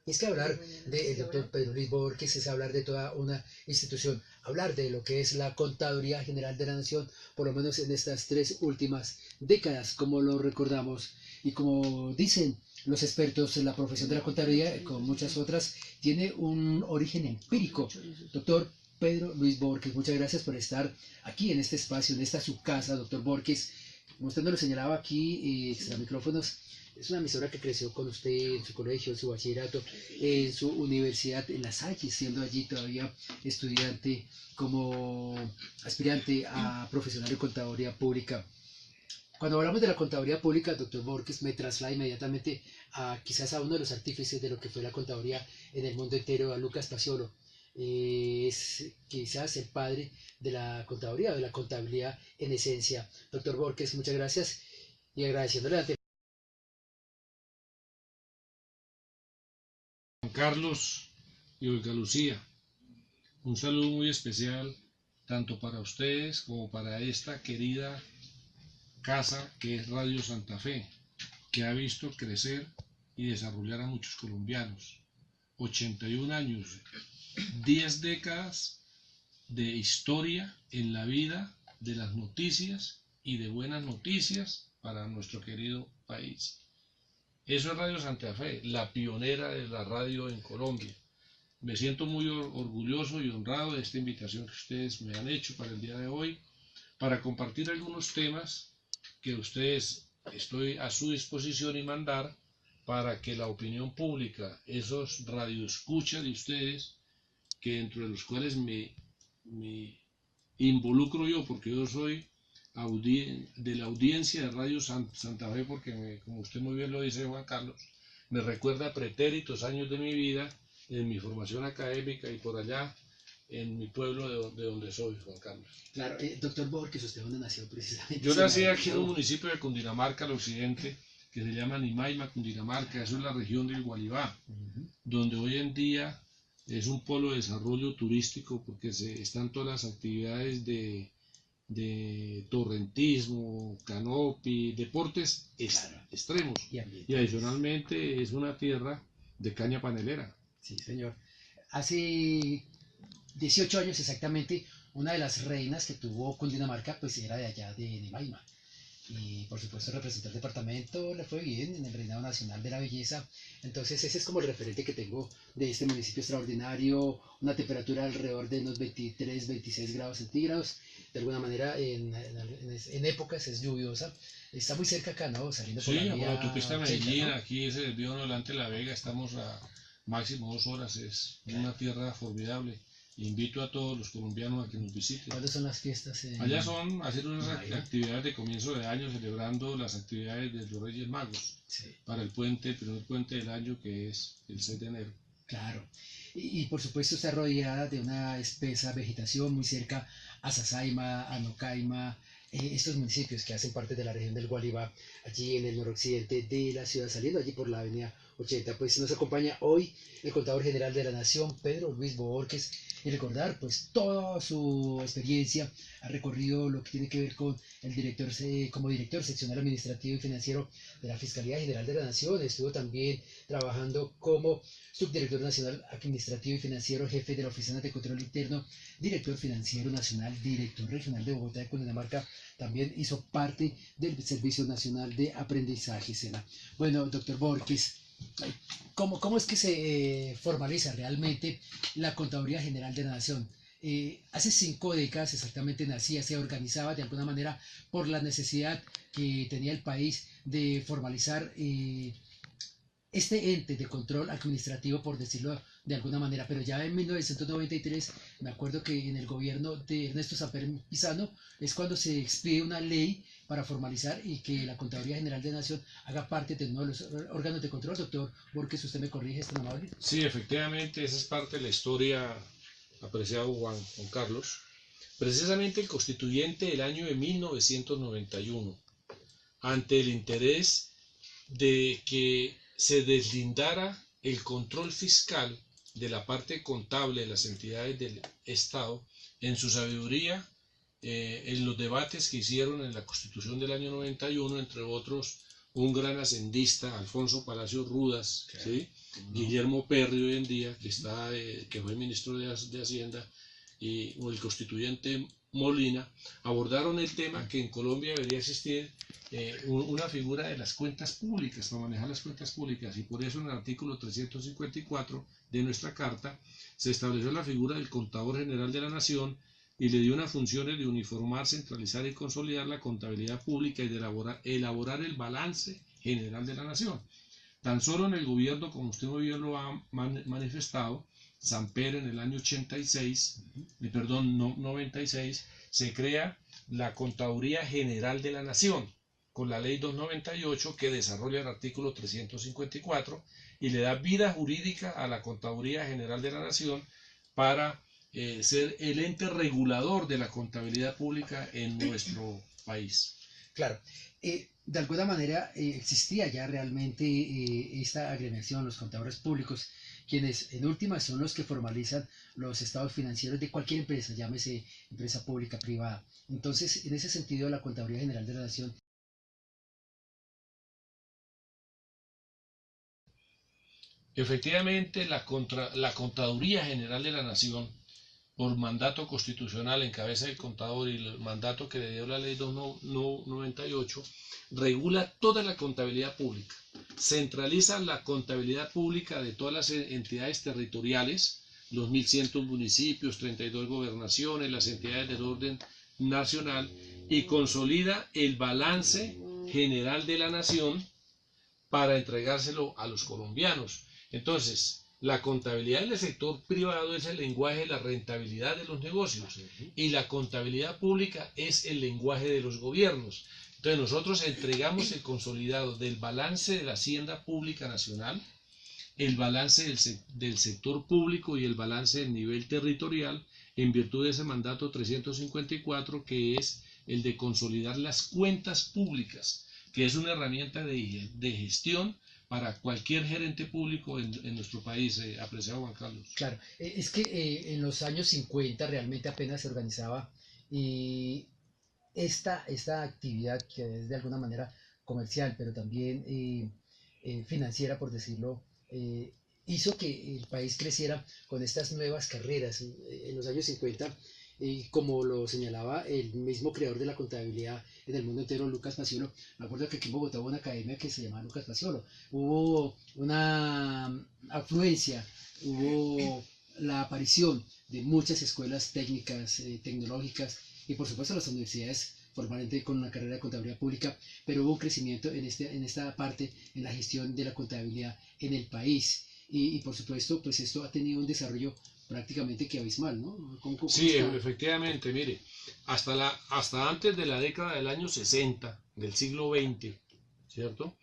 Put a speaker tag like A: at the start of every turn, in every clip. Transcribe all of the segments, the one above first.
A: Y es que hablar del doctor Pedro Luis Borges es hablar de toda una institución, hablar de lo que es la Contaduría General de la Nación, por lo menos en estas 3 últimas décadas, como lo recordamos. Y como dicen los expertos en la profesión de la contaduría, con muchas otras, tiene un origen empírico. Doctor Pedro Luis Borges, muchas gracias por estar aquí en este espacio, en esta su casa, doctor Borges. Como usted nos lo señalaba aquí, extra micrófonos, es una emisora que creció con usted en su colegio, en su bachillerato, en su universidad, en La Salle, siendo allí todavía estudiante como aspirante a profesional de contaduría pública. Cuando hablamos de la contaduría pública, doctor Borges me traslada inmediatamente a quizás a uno de los artífices de lo que fue la contaduría en el mundo entero, a Lucas Paciolo. Es quizás el padre de la contaduría, de la contabilidad en esencia. Doctor Borges, muchas gracias y agradeciéndole ante
B: Juan Carlos y Olga Lucía, un saludo muy especial tanto para ustedes como para esta querida casa que es Radio Santa Fe, que ha visto crecer y desarrollar a muchos colombianos. 81 años, 10 décadas de historia en la vida de las noticias y de buenas noticias para nuestro querido país. Eso es Radio Santa Fe, la pionera de la radio en Colombia. Me siento muy orgulloso y honrado de esta invitación que ustedes me han hecho para el día de hoy, para compartir algunos temas que ustedes estoy a su disposición y mandar para que la opinión pública, esos radioescuchas de ustedes, que dentro de los cuales me involucro yo, porque yo soy de la audiencia de Radio Santa Fe, porque como usted muy bien lo dice, Juan Carlos, me recuerda pretéritos años de mi vida, en mi formación académica y por allá en mi pueblo de donde soy, Juan Carlos.
A: claro, doctor Borges, ¿usted dónde nació precisamente?
B: Yo nací aquí en un municipio de Cundinamarca, al occidente, que se llama Nimaima, Cundinamarca. Eso es la región del Gualibá, donde hoy en día es un polo de desarrollo turístico porque están todas las actividades de torrentismo, canopy, deportes extremos. Y adicionalmente es una tierra de caña panelera.
A: Sí, señor. Hace 18 años exactamente, una de las reinas que tuvo Cundinamarca, pues era de allá de Nimaima. Y por supuesto representó el departamento, le fue bien en el Reinado Nacional de la Belleza. Entonces ese es como el referente que tengo de este municipio extraordinario, una temperatura alrededor de unos 23, 26 grados centígrados. De alguna manera en épocas es lluviosa. Está muy cerca acá, ¿no? Saliendo por
B: Sí,
A: la
B: por
A: vía
B: la autopista
A: 80,
B: Medellín,
A: ¿no?
B: aquí es el Río Volante La Vega, estamos a máximo 2 horas, es una tierra formidable. Invito a todos los colombianos a que nos visiten.
A: ¿Cuáles son las fiestas?
B: Allá son hacer unas actividades de comienzo de año, celebrando las actividades de los Reyes Magos, para el primer puente del año, que es el 6 de enero.
A: Claro. Y por supuesto está rodeada de una espesa vegetación muy cerca a Sasaima, a Nocaima, estos municipios que hacen parte de la región del Gualibá, allí en el noroccidente de la ciudad, saliendo allí por la avenida 80. Pues nos acompaña hoy el contador general de la Nación, Pedro Luis Borges, y recordar pues toda su experiencia, ha recorrido lo que tiene que ver con el director, como director seccional administrativo y financiero de la Fiscalía General de la Nación, estuvo también trabajando como subdirector nacional administrativo y financiero, jefe de la Oficina de Control Interno, director financiero nacional, director regional de Bogotá de Cundinamarca, también hizo parte del Servicio Nacional de Aprendizaje, SENA. Bueno, doctor Borges, ¿cómo es que se formaliza realmente la Contaduría General de la Nación? Hace 5 décadas exactamente nacía, se organizaba de alguna manera por la necesidad que tenía el país de formalizar este ente de control administrativo, por decirlo de alguna manera, pero ya en 1993 me acuerdo que en el gobierno de Ernesto Samper Pizano es cuando se expide una ley para formalizar y que la Contaduría General de la Nación haga parte de uno de los órganos de control. Doctor Borges, usted me corrige, ¿es tan amable?
B: Sí, efectivamente, esa es parte de la historia, apreciado Juan Carlos. Precisamente el constituyente del año de 1991, ante el interés de que se deslindara el control fiscal de la parte contable de las entidades del Estado, en su sabiduría, en los debates que hicieron en la Constitución del año 91, entre otros un gran hacendista, Alfonso Palacios Rudas,
A: Claro,
B: ¿sí?
A: cómo no.
B: Guillermo Perry hoy en día, que fue ministro de Hacienda, o el constituyente Molina, abordaron el tema que en Colombia debería existir una figura de las cuentas públicas, para manejar las cuentas públicas, y por eso en el artículo 354 de nuestra Carta se estableció la figura del Contador General de la Nación y le dio unas funciones de uniformar, centralizar y consolidar la contabilidad pública y de elaborar el balance general de la nación. Tan solo en el gobierno, como usted muy bien lo ha manifestado, Samper en el año 96, se crea la Contaduría General de la Nación, con la ley 298 que desarrolla el artículo 354 y le da vida jurídica a la Contaduría General de la Nación para ser el ente regulador de la contabilidad pública en nuestro país.
A: Claro, de alguna manera existía ya realmente esta agremiación, los contadores públicos, quienes en últimas son los que formalizan los estados financieros de cualquier empresa, llámese empresa pública, privada. Entonces, en ese sentido, la Contaduría General de la Nación.
B: Efectivamente, la Contaduría General de la Nación, por mandato constitucional en cabeza del contador y el mandato que le dio la ley 298, regula toda la contabilidad pública, centraliza la contabilidad pública de todas las entidades territoriales, los 1.100 municipios, 32 gobernaciones, las entidades del orden nacional, y consolida el balance general de la nación para entregárselo a los colombianos. Entonces, la contabilidad del sector privado es el lenguaje de la rentabilidad de los negocios y la contabilidad pública es el lenguaje de los gobiernos. Entonces nosotros entregamos el consolidado del balance de la Hacienda Pública Nacional, el balance del sector público y el balance del nivel territorial en virtud de ese mandato 354, que es el de consolidar las cuentas públicas, que es una herramienta de gestión para cualquier gerente público en nuestro país, apreciado Juan Carlos.
A: Claro, es que en los años 50 realmente apenas se organizaba esta actividad que es de alguna manera comercial, pero también financiera, por decirlo, hizo que el país creciera con estas nuevas carreras. En los años 50, como lo señalaba el mismo creador de la contabilidad en el mundo entero, Lucas Paciolo, me acuerdo que aquí en Bogotá hubo una academia que se llamaba Lucas Paciolo, hubo una afluencia, hubo la aparición de muchas escuelas técnicas, tecnológicas, y por supuesto las universidades formalmente con una carrera de contabilidad pública, pero hubo un crecimiento en esta parte, en la gestión de la contabilidad en el país. Y por supuesto, pues esto ha tenido un desarrollo prácticamente que abismal, ¿no? ¿Cómo
B: Sí,
A: está?
B: efectivamente, mire, hasta antes de la década del año 60 del siglo XX, ¿cierto?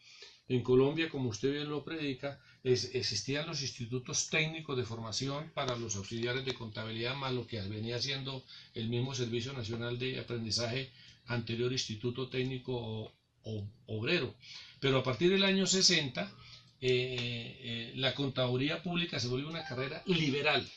B: En Colombia, como usted bien lo predica, existían los institutos técnicos de formación para los auxiliares de contabilidad, más lo que venía haciendo el mismo Servicio Nacional de Aprendizaje, anterior Instituto Técnico Obrero. Pero a partir del año 60, la contaduría pública se vuelve una carrera liberal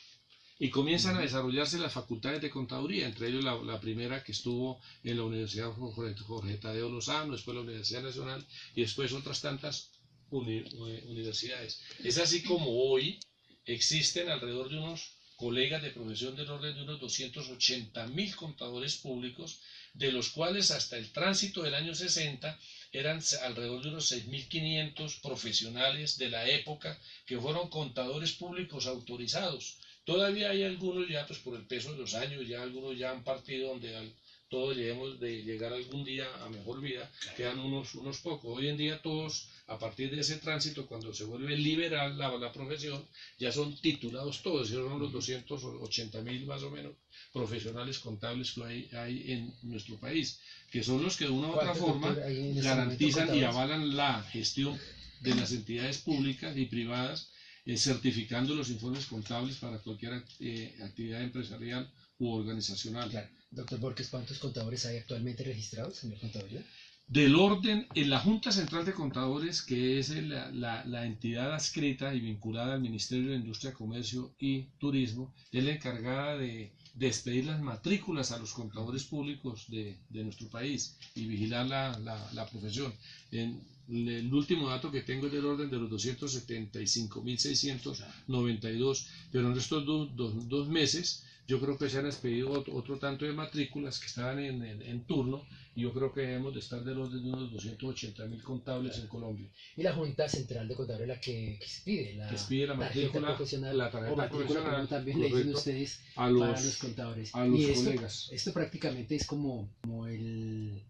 B: y comienzan a desarrollarse las facultades de contaduría, entre ellos la primera que estuvo en la Universidad Jorge Tadeo Lozano, después la Universidad Nacional y después otras tantas universidades. Es así como hoy existen alrededor de unos colegas de profesión del orden de unos 280.000 contadores públicos, de los cuales hasta el tránsito del año 60 eran alrededor de unos 6.500 profesionales de la época que fueron contadores públicos autorizados. Todavía hay algunos ya, pues por el peso de los años, ya algunos ya han partido donde todos lleguemos de llegar algún día a mejor vida, quedan unos pocos. Hoy en día todos, a partir de ese tránsito, cuando se vuelve liberal la profesión, ya son titulados todos, ya son los 280.000 más o menos profesionales contables que hay en nuestro país, que son los que de una u otra forma garantizan y avalan la gestión de las entidades públicas y privadas, certificando los informes contables para cualquier actividad empresarial u organizacional.
A: Claro. Doctor Borges, ¿cuántos contadores hay actualmente registrados en la contabilidad?
B: Del orden, en la Junta Central de Contadores, que es la entidad adscrita y vinculada al Ministerio de Industria, Comercio y Turismo, es la encargada de expedir las matrículas a los contadores públicos de nuestro país y vigilar la profesión. el último dato que tengo es del orden de los 275.692, pero en estos dos meses yo creo que se han expedido otro tanto de matrículas que estaban en turno, y yo creo que debemos de estar del orden de unos 280.000 contables en Colombia.
A: Y la Junta Central de Contadores es la que expide
B: Que expide la matrícula,
A: profesional,
B: la tarjeta
A: o matrícula,
B: profesional,
A: como también le
B: correcto,
A: dicen ustedes,
B: a los,
A: para los contadores.
B: a los
A: Y
B: colegas.
A: esto prácticamente es como el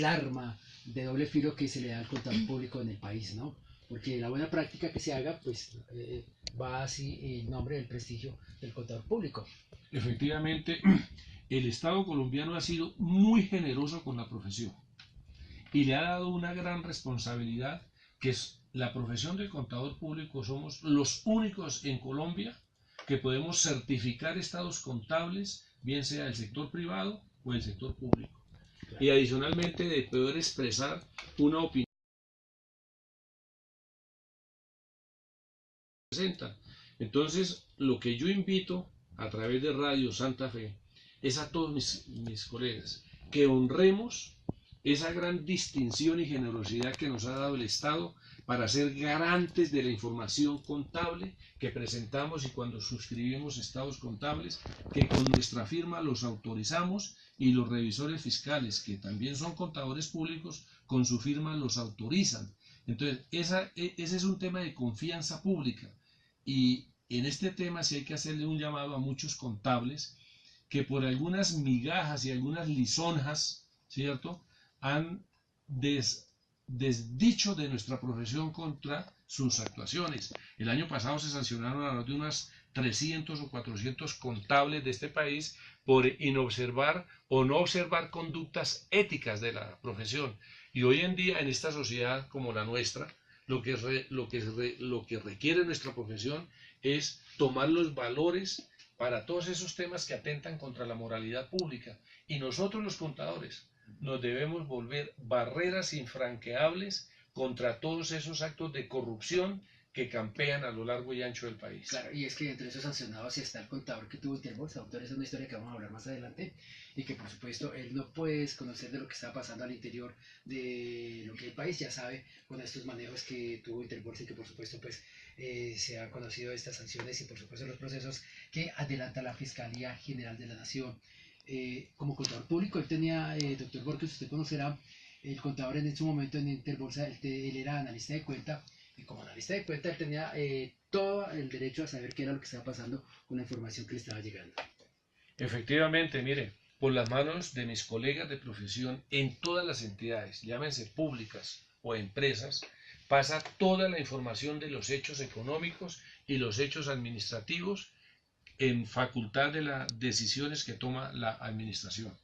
A: arma de doble filo que se le da al contador público en el país, ¿no? Porque la buena práctica que se haga, pues va así el nombre, el prestigio del contador público.
B: Efectivamente, el Estado colombiano ha sido muy generoso con la profesión y le ha dado una gran responsabilidad, que es la profesión del contador público. Somos los únicos en Colombia que podemos certificar estados contables, bien sea del sector privado o del sector público. Claro. Y adicionalmente de poder expresar una opinión. Entonces, lo que yo invito a través de Radio Santa Fe es a todos mis colegas que honremos esa gran distinción y generosidad que nos ha dado el Estado para ser garantes de la información contable que presentamos, y cuando suscribimos estados contables, que con nuestra firma los autorizamos, y los revisores fiscales, que también son contadores públicos, con su firma los autorizan. Entonces, ese es un tema de confianza pública. Y en este tema sí hay que hacerle un llamado a muchos contables que por algunas migajas y algunas lisonjas, ¿cierto?, han desdicho de nuestra profesión contra sus actuaciones. El año pasado se sancionaron alrededor de unas 300 o 400 contables de este país por inobservar o no observar conductas éticas de la profesión. Y hoy en día, en esta sociedad como la nuestra, lo que requiere nuestra profesión es tomar los valores para todos esos temas que atentan contra la moralidad pública. Y nosotros, los contadores, nos debemos volver barreras infranqueables contra todos esos actos de corrupción que campean a lo largo y ancho del país.
A: Claro, y es que entre esos sancionados está el contador que tuvo Interbolsa. Autor, es una historia que vamos a hablar más adelante, y que por supuesto él no puede desconocer de lo que está pasando al interior de lo que el país ya sabe con estos manejos que tuvo Interbolsa, y que por supuesto pues se han conocido estas sanciones y por supuesto los procesos que adelanta la Fiscalía General de la Nación. Como contador público, él tenía, doctor Borges, usted conocerá, el contador en su momento en Interbolsa, él era analista de cuenta. Y como analista de cuenta, él tenía todo el derecho a saber qué era lo que estaba pasando con la información que le estaba llegando.
B: Efectivamente, mire, por las manos de mis colegas de profesión en todas las entidades, llámense públicas o empresas, pasa toda la información de los hechos económicos y los hechos administrativos en facultad de las decisiones que toma la administración.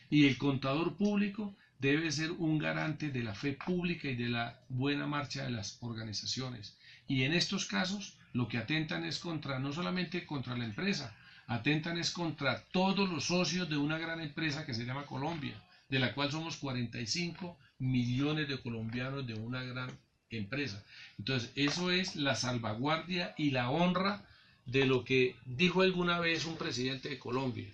B: Y el contador público debe ser un garante de la fe pública y de la buena marcha de las organizaciones. Y en estos casos lo que atentan es contra, no solamente contra la empresa, atentan es contra todos los socios de una gran empresa que se llama Colombia, de la cual somos 45 millones de colombianos de una gran empresa. Entonces, eso es la salvaguardia y la honra de lo que dijo alguna vez un presidente de Colombia: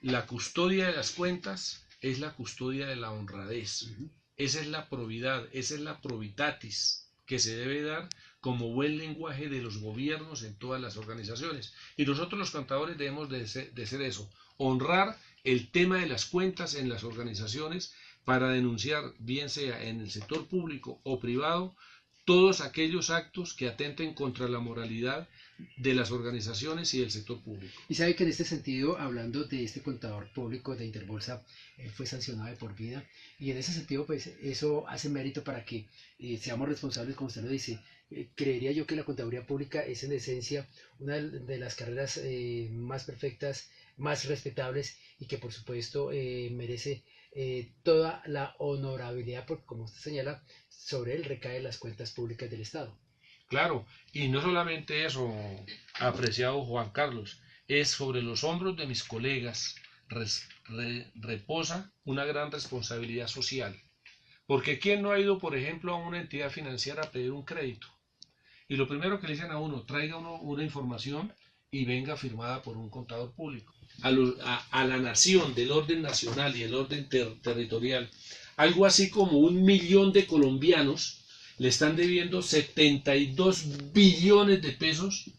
B: la custodia de las cuentas es la custodia de la honradez. Esa es la probidad, esa es la probitatis que se debe dar como buen lenguaje de los gobiernos en todas las organizaciones. Y nosotros los contadores debemos de ser eso, honrar el tema de las cuentas en las organizaciones para denunciar, bien sea en el sector público o privado, todos aquellos actos que atenten contra la moralidad de las organizaciones y del sector público.
A: Y sabe que en este sentido, hablando de este contador público de Interbolsa, fue sancionado de por vida, y en ese sentido pues eso hace mérito para que seamos responsables, como usted lo dice. Creería yo que la contaduría pública es en esencia una de las carreras más perfectas, más respetables, y que por supuesto merece toda la honorabilidad, porque como usted señala, sobre él recaen las cuentas públicas del Estado.
B: Claro, y no solamente eso, apreciado Juan Carlos, es sobre los hombros de mis colegas reposa una gran responsabilidad social. Porque ¿quién no ha ido, por ejemplo, a una entidad financiera a pedir un crédito? Y lo primero que le dicen a uno, traiga una información y venga firmada por un contador público. A la nación, del orden nacional y el orden territorial, algo así como 1 millón de colombianos le están debiendo 72 billones de pesos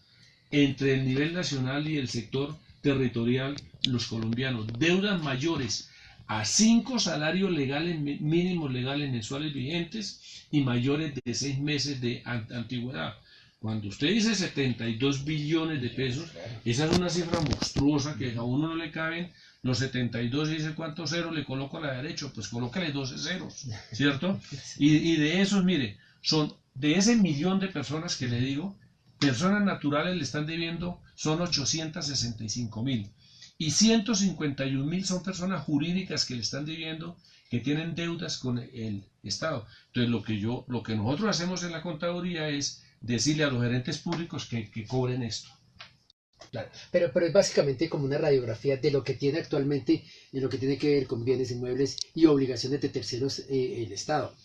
B: entre el nivel nacional y el sector territorial, los colombianos. Deudas mayores a 5 salarios legales mínimos legales mensuales vigentes y mayores de 6 meses de antigüedad. Cuando usted dice 72 billones de pesos, esa es una cifra monstruosa que a uno no le caben los 72 y dice cuántos ceros le coloco a la derecha, pues colócale 12 ceros, ¿cierto? Y de esos, mire, son de ese millón de personas que le digo, personas naturales le están debiendo, son 865.000. Y 151.000 son personas jurídicas que le están debiendo, que tienen deudas con el Estado. Entonces lo que nosotros hacemos en la contaduría es decirle a los gerentes públicos que cobren esto.
A: Claro, pero es básicamente como una radiografía de lo que tiene actualmente y lo que tiene que ver con bienes inmuebles y obligaciones de terceros el Estado.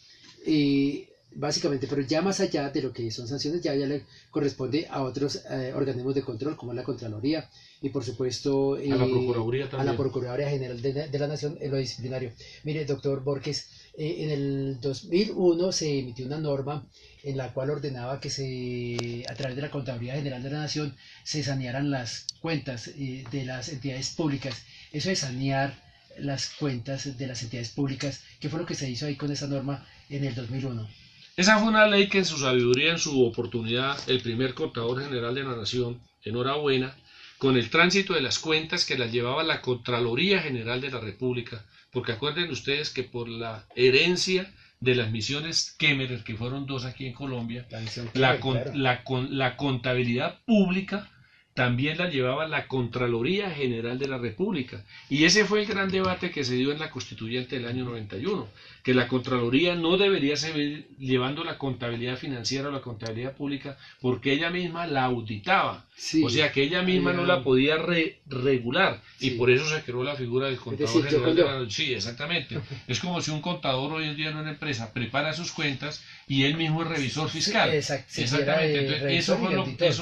A: Básicamente, pero ya más allá de lo que son sanciones, ya le corresponde a otros organismos de control, como la Contraloría y por supuesto
B: a la Procuraduría también.
A: A la Procuraduría General de la Nación en lo disciplinario. Mire, doctor Borges, en el 2001 se emitió una norma en la cual ordenaba que a través de la Contraloría General de la Nación se sanearan las cuentas de las entidades públicas. Eso de sanear las cuentas de las entidades públicas, ¿qué fue lo que se hizo ahí con esa norma en el 2001?
B: Esa fue una ley que en su sabiduría, en su oportunidad, el primer contador general de la Nación, enhorabuena, con el tránsito de las cuentas que las llevaba la Contraloría General de la República, porque acuerden ustedes que por la herencia de las misiones Kemmerer, que fueron 2 aquí en Colombia, la contabilidad pública también la llevaba la Contraloría General de la República. Y ese fue el gran debate que se dio en la Constituyente del año 91, que la Contraloría no debería seguir llevando la contabilidad financiera o la contabilidad pública porque ella misma la auditaba. Sí, o sea que ella misma no la podía regular. Sí. Y por eso se creó la figura del contador general de la... Sí, exactamente. Es como si un contador hoy en día en una empresa prepara sus cuentas y él mismo es revisor fiscal. Sí, exactamente. Entonces,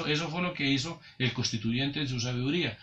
B: eso fue lo que hizo el constituyente en su sabiduría.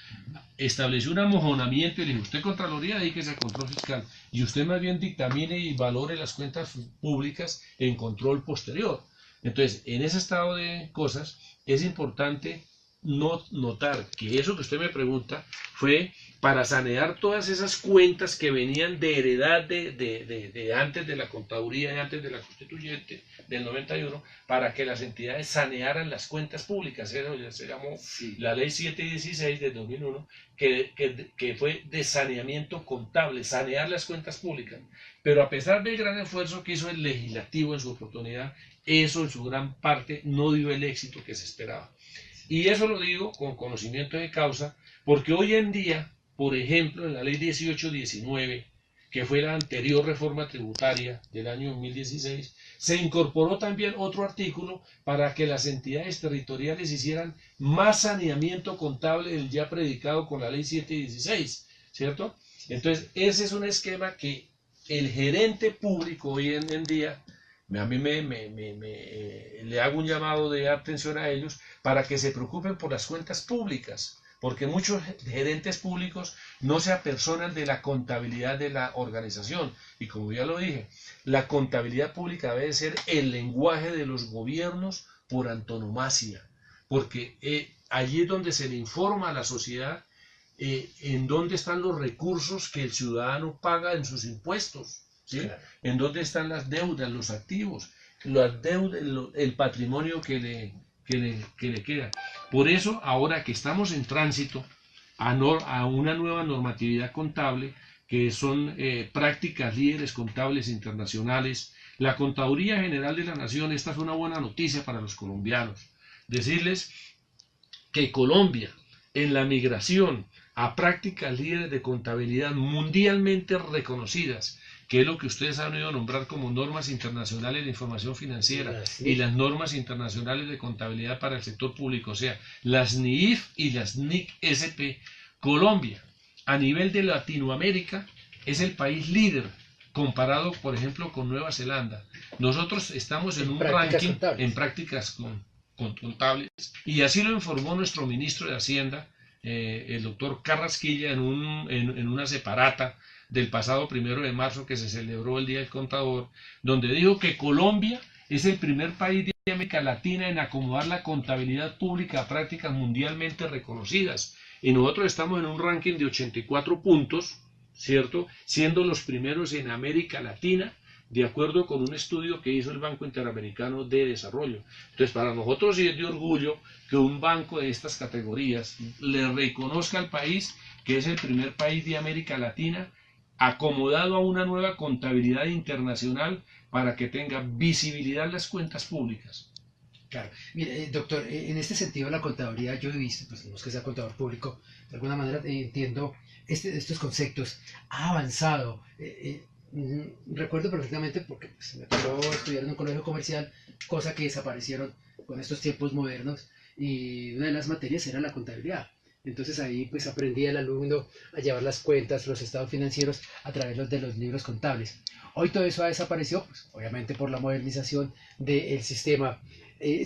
B: Estableció un amojonamiento y le dijo, usted Contraloría, dedíquese al control fiscal y usted más bien dictamine y valore las cuentas públicas en control posterior. Entonces, en ese estado de cosas es importante notar que eso que usted me pregunta fue para sanear todas esas cuentas que venían de heredad de antes de la contaduría y antes de la constituyente del 91, para que las entidades sanearan las cuentas públicas. Eso ya se llamó la ley 716 del 2001, que fue de saneamiento contable, sanear las cuentas públicas. Pero a pesar del gran esfuerzo que hizo el legislativo en su oportunidad, eso en su gran parte no dio el éxito que se esperaba. Y eso lo digo con conocimiento de causa, porque hoy en día, por ejemplo, en la ley 1819, que fue la anterior reforma tributaria del año 2016, se incorporó también otro artículo para que las entidades territoriales hicieran más saneamiento contable del ya predicado con la ley 716, ¿cierto? Entonces, ese es un esquema que el gerente público hoy en día, a mí le hago un llamado de atención a ellos para que se preocupen por las cuentas públicas, porque muchos gerentes públicos no se apersonan de la contabilidad de la organización. Y como ya lo dije, la contabilidad pública debe ser el lenguaje de los gobiernos por antonomasia, porque allí es donde se le informa a la sociedad en dónde están los recursos que el ciudadano paga en sus impuestos. ¿Sí? Claro. En dónde están las deudas, los activos, el patrimonio que le queda. Por eso, ahora que estamos en tránsito a una nueva normatividad contable, que son prácticas líderes contables internacionales, la Contaduría General de la Nación, esta es una buena noticia para los colombianos. Decirles que Colombia, en la migración a prácticas líderes de contabilidad mundialmente reconocidas, que es lo que ustedes han oído nombrar como normas internacionales de información financiera y las normas internacionales de contabilidad para el sector público, o sea, las NIIF y las NIC-SP. Colombia, a nivel de Latinoamérica, es el país líder comparado, por ejemplo, con Nueva Zelanda. Nosotros estamos en un ranking en prácticas contables, y así lo informó nuestro ministro de Hacienda, el doctor Carrasquilla, en una separata del pasado 1 de marzo que se celebró el Día del Contador, donde dijo que Colombia es el primer país de América Latina en acomodar la contabilidad pública a prácticas mundialmente reconocidas. Y nosotros estamos en un ranking de 84 puntos, ¿cierto? Siendo los primeros en América Latina, de acuerdo con un estudio que hizo el Banco Interamericano de Desarrollo. Entonces, para nosotros sí es de orgullo que un banco de estas categorías le reconozca al país que es el primer país de América Latina acomodado a una nueva contabilidad internacional para que tenga visibilidad las cuentas públicas.
A: Claro, mire, doctor, en este sentido la contaduría yo he visto, pues no es que sea contador público, de alguna manera entiendo estos conceptos, ha avanzado. Recuerdo perfectamente porque pues, me tocó estudiar en un colegio comercial, cosa que desaparecieron con estos tiempos modernos, y una de las materias era la contabilidad. Entonces ahí pues aprendí al alumno a llevar las cuentas, los estados financieros a través de los libros contables. Hoy todo eso ha desaparecido, pues, obviamente por la modernización del sistema.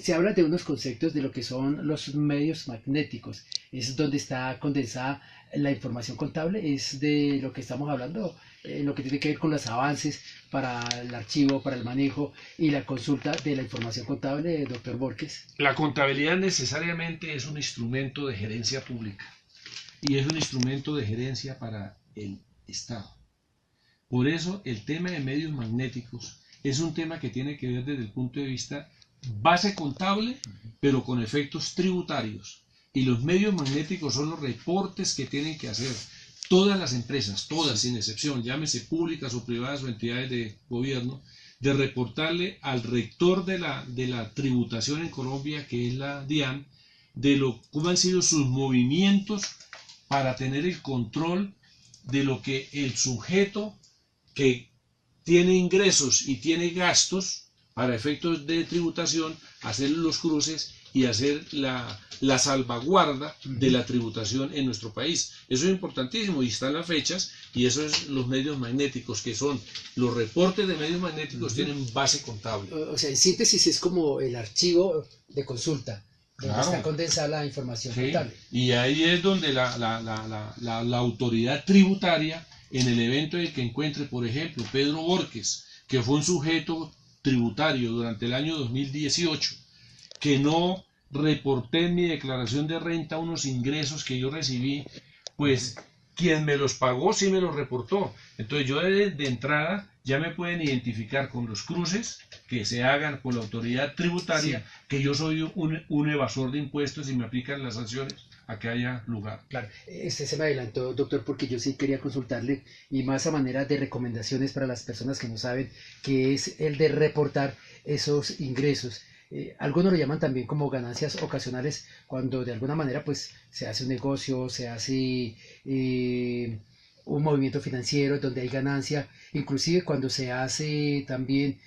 A: Se habla de unos conceptos de lo que son los medios magnéticos. Es donde está condensada la información contable, es de lo que estamos hablando, lo que tiene que ver con los avances para el archivo, para el manejo y la consulta de la información contable, doctor Borges.
B: La contabilidad necesariamente es un instrumento de gerencia pública y es un instrumento de gerencia para el Estado. Por eso el tema de medios magnéticos es un tema que tiene que ver desde el punto de vista base contable, pero con efectos tributarios. Y los medios magnéticos son los reportes que tienen que hacer todas las empresas, todas sin excepción, llámese públicas o privadas o entidades de gobierno, de reportarle al rector de la tributación en Colombia, que es la DIAN, cómo han sido sus movimientos para tener el control de lo que el sujeto que tiene ingresos y tiene gastos para efectos de tributación, hacer los cruces y hacer la salvaguarda de la tributación en nuestro país. Eso es importantísimo y están las fechas, y eso es los medios magnéticos, que son los reportes de medios magnéticos, tienen base contable.
A: O sea, en síntesis es como el archivo de consulta, donde
B: Claro.
A: está condensada la información contable.
B: Y ahí es donde la autoridad tributaria, en el evento en el que encuentre, por ejemplo, Pedro Borges, que fue un sujeto tributario durante el año 2018, que no reporté en mi declaración de renta unos ingresos que yo recibí, pues quien me los pagó sí me los reportó. Entonces yo de entrada ya me pueden identificar con los cruces que se hagan con la autoridad tributaria, sí, que yo soy un evasor de impuestos y me aplican las sanciones a que haya lugar.
A: Claro, se me adelantó, doctor, porque yo sí quería consultarle, y más a manera de recomendaciones para las personas que no saben, que es el de reportar esos ingresos. Algunos lo llaman también como ganancias ocasionales, cuando de alguna manera pues se hace un negocio, se hace un movimiento financiero donde hay ganancia, inclusive cuando se hace también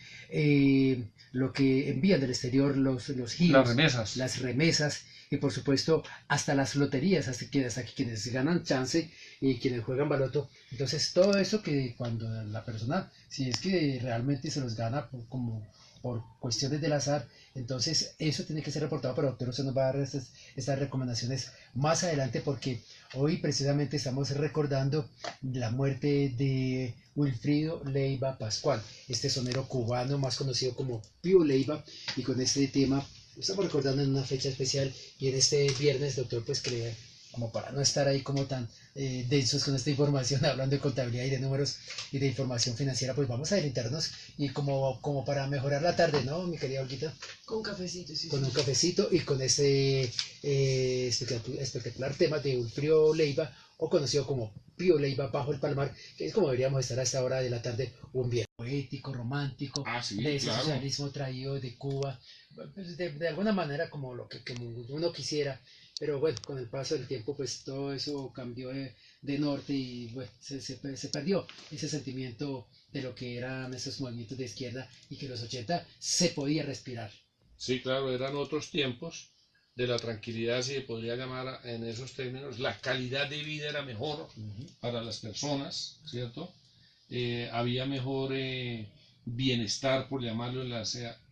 A: lo que envían del exterior, los giros, las remesas, y por supuesto hasta las loterías, hasta quienes ganan chance y quienes juegan baloto. Entonces todo eso que cuando la persona, si es que realmente se los gana por cuestiones del azar, entonces eso tiene que ser reportado, pero doctor, usted nos va a dar estas recomendaciones más adelante, porque hoy precisamente estamos recordando la muerte de Wilfrido Leiva Pascual, este sonero cubano más conocido como Pío Leiva, y con este tema estamos recordando en una fecha especial, y en este viernes, doctor, pues que como para no estar ahí como tan densos con esta información, hablando de contabilidad y de números y de información financiera, pues vamos a orientarnos y como para mejorar la tarde, ¿no, mi querida Olguita?
C: Con un cafecito, sí.
A: Con un cafecito y con este espectacular tema de Wilfrido Leiva, o conocido como Pío Leiva bajo el Palmar, que es como deberíamos estar a esta hora de la tarde, un viernes poético, romántico,
B: Sí,
A: de ese
B: claro,
A: socialismo traído de Cuba, pues de alguna manera como lo que como uno quisiera. Pero bueno, con el paso del tiempo, pues todo eso cambió de norte, y bueno, se perdió ese sentimiento de lo que eran esos movimientos de izquierda, y que en los 80 se podía respirar.
B: Sí, claro, eran otros tiempos de la tranquilidad, si se podría llamar en esos términos. La calidad de vida era mejor para las personas, ¿cierto? Había mejor bienestar, por llamarlo,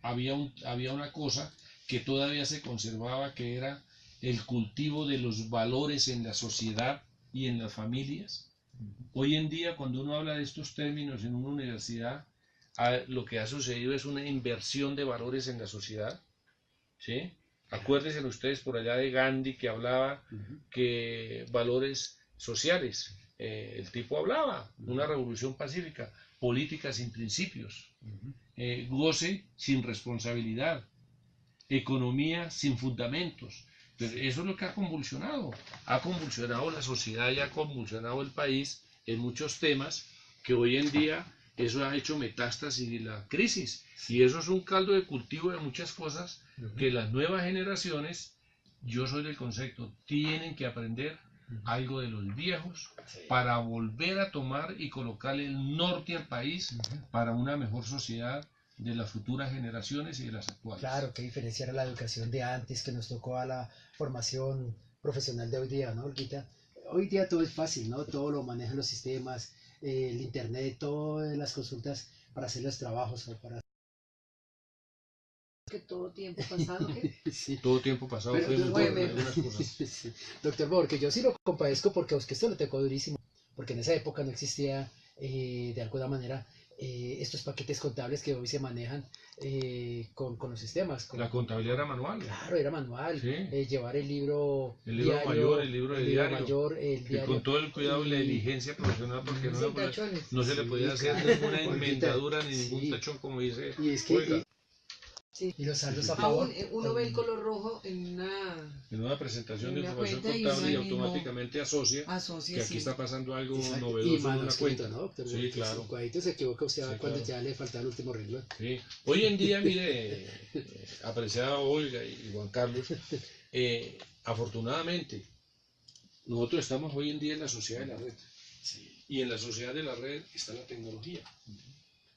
B: había una cosa que todavía se conservaba, que era el cultivo de los valores en la sociedad y en las familias. Hoy en día, cuando uno habla de estos términos en una universidad, lo que ha sucedido es una inversión de valores en la sociedad, ¿sí? Acuérdense ustedes por allá de Gandhi, que hablaba que valores sociales, el tipo hablaba, una revolución pacífica, política sin principios, goce sin responsabilidad, economía sin fundamentos. Entonces, eso es lo que ha convulsionado la sociedad y ha convulsionado el país en muchos temas, que hoy en día eso ha hecho metástasis y la crisis. Y eso es un caldo de cultivo de muchas cosas que las nuevas generaciones, yo soy del concepto, tienen que aprender algo de los viejos para volver a tomar y colocarle el norte al país para una mejor sociedad de las futuras generaciones y de las actuales.
A: Claro, qué diferencia era la educación de antes que nos tocó a la formación profesional de hoy día, ¿no, Olguita? Hoy día todo es fácil, ¿no? Todo lo manejan los sistemas, el internet, todas las consultas para hacer los trabajos o para...
C: Que todo tiempo pasado, ¿qué?
A: Sí.
B: Todo tiempo pasado
A: Pero,
B: fue mejor en
C: bueno.
B: algunas cosas.
A: Sí. Doctor Borque, yo sí lo compadezco porque a usted esto lo tocó durísimo, porque en esa época no existía de alguna manera estos paquetes contables que hoy se manejan con los sistemas.
B: La contabilidad era manual.
A: Claro, era manual.
B: Sí.
A: Llevar el libro
B: Diario, mayor, el libro de diario,
A: mayor, el diario.
B: Con todo el cuidado y la diligencia profesional, porque no se le podía hacer
A: claro.
B: ninguna enmendadura ni ningún tachón, como dice.
A: Y es que...
B: Oiga,
A: y los saldos a favor.
C: Uno ve el color rojo en
B: una presentación de
C: una
B: información
C: cuenta y
B: contable y
C: uno mismo
B: automáticamente asocia que aquí
C: sí.
B: está pasando algo
A: Exacto.
B: novedoso
A: Y
B: en una
A: manuscrito,
B: cuenta.
A: ¿no, doctor?
B: Sí, claro.
A: El cuadrito se equivoca usted
B: Sí,
A: cuando
B: claro.
A: ya le falta el último renglón.
B: Sí. Hoy en día, mire, apreciada Olga y Juan Carlos, afortunadamente, nosotros estamos hoy en día en la sociedad de la red.
A: Sí.
B: Y en la sociedad de la red está la tecnología.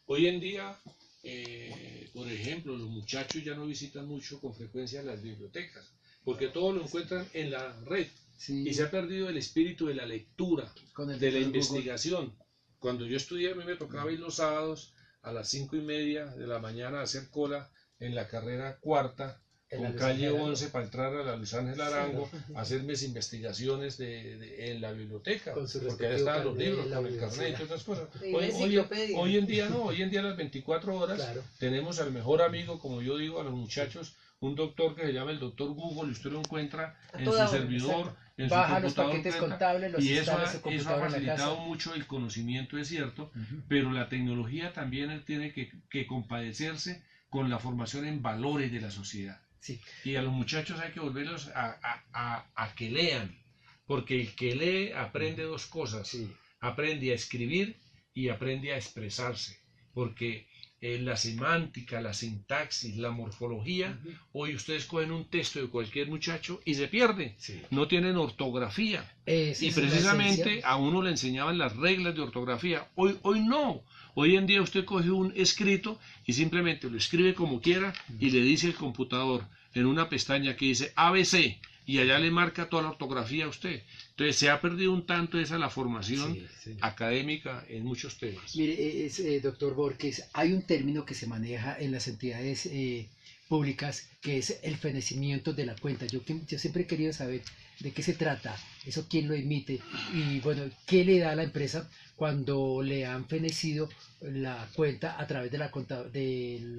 B: Hoy en día, por ejemplo, los muchachos ya no visitan mucho con frecuencia las bibliotecas, porque todo lo encuentran en la red.
A: Sí.
B: Y se ha perdido el espíritu de la lectura,
A: Con el
B: de la
A: doctor
B: investigación. Cuando yo estudié, a mí me tocaba ir los sábados a las 5:30 de la mañana a hacer cola en la carrera cuarta,
A: En la
B: con
A: Luis
B: calle
A: Ángel
B: 11 para entrar a la Luis Ángel Arango, a hacer mis investigaciones en la biblioteca,
A: Con su
B: porque ahí
A: respectivo
B: estaban los
A: carnet,
B: libros,
A: la
B: con el
A: universidad.
B: carnet y todas esas cosas.
C: Y una enciclopedia.
B: Hoy en día no, hoy en día a las 24 horas
A: Claro.
B: tenemos al mejor amigo, como yo digo a los muchachos, un doctor que se llama el doctor Google, y usted lo encuentra
C: A
B: en su
C: toda hora,
B: servidor, en su
A: Baja los
B: computador,
A: paquetes
B: cuenta,
A: contables, los
B: y eso
A: instala en
B: ha,
A: su
B: eso ha
A: computadora en la
B: facilitado
A: casa.
B: mucho el conocimiento, es cierto, pero la tecnología también tiene que compadecerse con la formación en valores de la sociedad.
A: Sí.
B: Y a los muchachos hay que volverlos a que lean, porque el que lee aprende dos cosas,
A: Sí.
B: aprende a escribir y aprende a expresarse, porque la semántica, la sintaxis, la morfología, hoy ustedes cogen un texto de cualquier muchacho y se pierde,
A: Sí.
B: no tienen ortografía.
A: Esa
B: Y
A: es la
B: precisamente
A: esencia.
B: a uno le enseñaban las reglas de ortografía. Hoy no. Hoy en día usted coge un escrito y simplemente lo escribe como quiera y le dice el computador en una pestaña que dice ABC y allá le marca toda la ortografía a usted. Entonces se ha perdido un tanto esa la formación
A: Sí, sí.
B: académica en muchos temas.
A: Mire, doctor Borges, hay un término que se maneja en las entidades públicas que es el fenecimiento de la cuenta. Yo siempre he querido saber de qué se trata, eso quién lo emite y bueno, qué le da a la empresa cuando le han fenecido la cuenta a través de la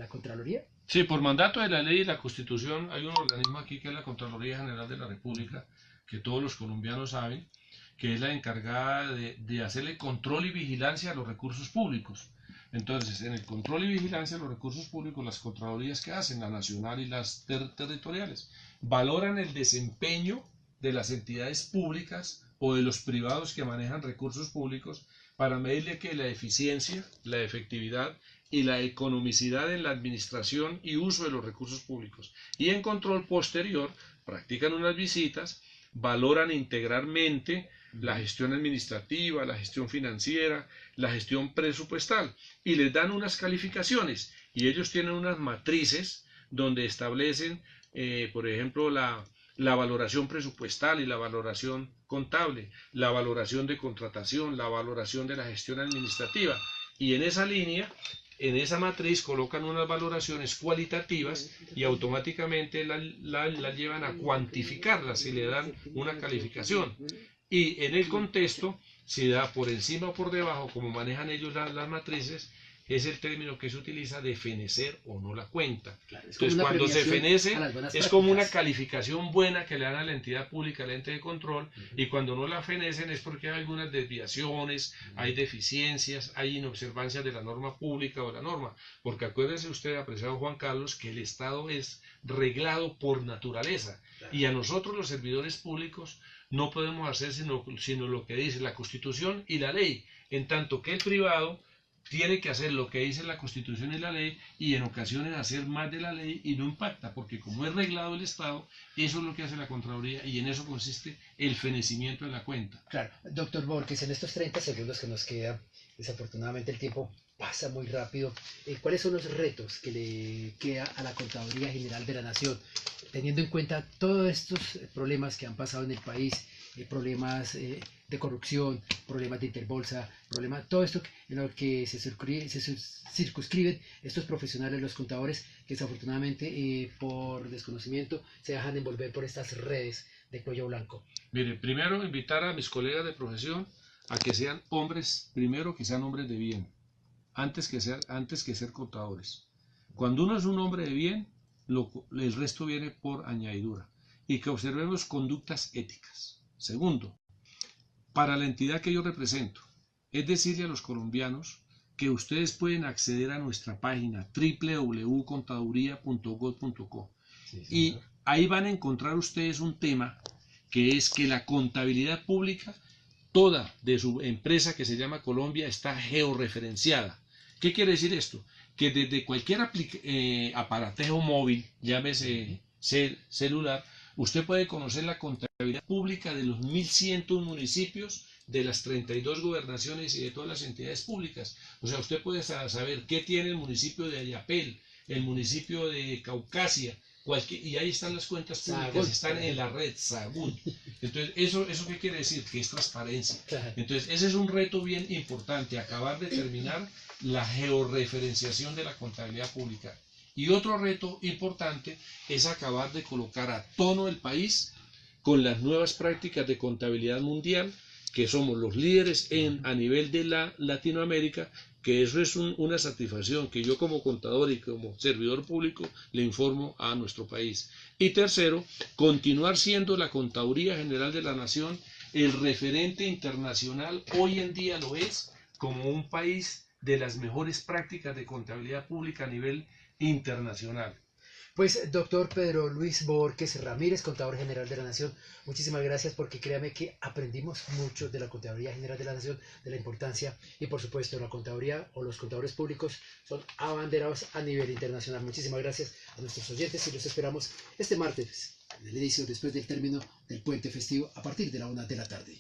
A: Contraloría.
B: Sí, por mandato de la ley y la Constitución hay un organismo aquí que es la Contraloría General de la República, que todos los colombianos saben, que es la encargada de hacerle control y vigilancia a los recursos públicos. Entonces, en el control y vigilancia de los recursos públicos, las contralorías que hacen, la nacional y las territoriales, valoran el desempeño de las entidades públicas o de los privados que manejan recursos públicos para medirle que la eficiencia, la efectividad y la economicidad en la administración y uso de los recursos públicos. Y en control posterior, practican unas visitas, valoran integralmente la gestión administrativa, la gestión financiera, la gestión presupuestal y les dan unas calificaciones y ellos tienen unas matrices donde establecen, por ejemplo, la valoración presupuestal y la valoración contable, la valoración de contratación, la valoración de la gestión administrativa y en esa línea en esa matriz colocan unas valoraciones cualitativas y automáticamente la llevan a cuantificarlas y le dan una calificación. Y en el contexto, si da por encima o por debajo, como manejan ellos las matrices, es el término que se utiliza de fenecer o no la cuenta.
A: Claro,
B: Entonces, cuando se fenece, es como una calificación buena que le dan a la entidad pública, al ente de control, y cuando no la fenecen es porque hay algunas desviaciones, hay deficiencias, hay inobservancias de la norma pública o la norma. Porque acuérdese usted, apreciado Juan Carlos, que el Estado es reglado por naturaleza, y a nosotros los servidores públicos no podemos hacer sino lo que dice la Constitución y la ley, en tanto que el privado tiene que hacer lo que dice la Constitución y la ley, y en ocasiones hacer más de la ley y no impacta, porque como es reglado el Estado, eso es lo que hace la Contraloría y en eso consiste el fenecimiento de la cuenta.
A: Claro, doctor Borges, en estos 30 segundos que nos quedan, desafortunadamente el tiempo pasa muy rápido. ¿Cuáles son los retos que le queda a la Contaduría General de la Nación, teniendo en cuenta todos estos problemas que han pasado en el país, problemas de corrupción, problemas de interbolsa, problemas, todo esto en lo que se circunscriben estos profesionales, los contadores, que desafortunadamente por desconocimiento se dejan envolver por estas redes de cuello blanco?
B: Mire, primero invitar a mis colegas de profesión a que sean hombres, primero que sean hombres de bien, antes que ser contadores. Cuando uno es un hombre de bien, el resto viene por añadidura, y que observemos conductas éticas. Segundo, para la entidad que yo represento, es decirle a los colombianos que ustedes pueden acceder a nuestra página www.contaduría.gov.co y ahí van a encontrar ustedes un tema que es que la contabilidad pública, toda de su empresa que se llama Colombia, está georreferenciada. ¿Qué quiere decir esto? Que desde cualquier aparatejo móvil, llámese celular, usted puede conocer la contabilidad pública de los 1.100 municipios, de las 32 gobernaciones y de todas las entidades públicas. O sea, usted puede saber qué tiene el municipio de Ayapel, el municipio de Caucasia, y ahí están las cuentas públicas, Sahagún, están en la red Sahagún. Entonces, ¿eso qué quiere decir? Que es transparencia. Entonces, ese es un reto bien importante, acabar de terminar la georreferenciación de la contabilidad pública. Y otro reto importante es acabar de colocar a tono el país con las nuevas prácticas de contabilidad mundial, que somos los líderes a nivel de la Latinoamérica, que eso es una satisfacción que yo como contador y como servidor público le informo a nuestro país. Y tercero, continuar siendo la Contaduría General de la Nación el referente internacional, hoy en día lo es, como un país de las mejores prácticas de contabilidad pública a nivel internacional.
A: Pues doctor Pedro Luis Borges Ramírez, Contador General de la Nación, muchísimas gracias, porque créame que aprendimos mucho de la Contaduría General de la Nación, de la importancia, y por supuesto la contaduría o los contadores públicos son abanderados a nivel internacional. Muchísimas gracias a nuestros oyentes y los esperamos este martes, en el inicio, después del término del puente festivo, a partir de la 1 de la tarde.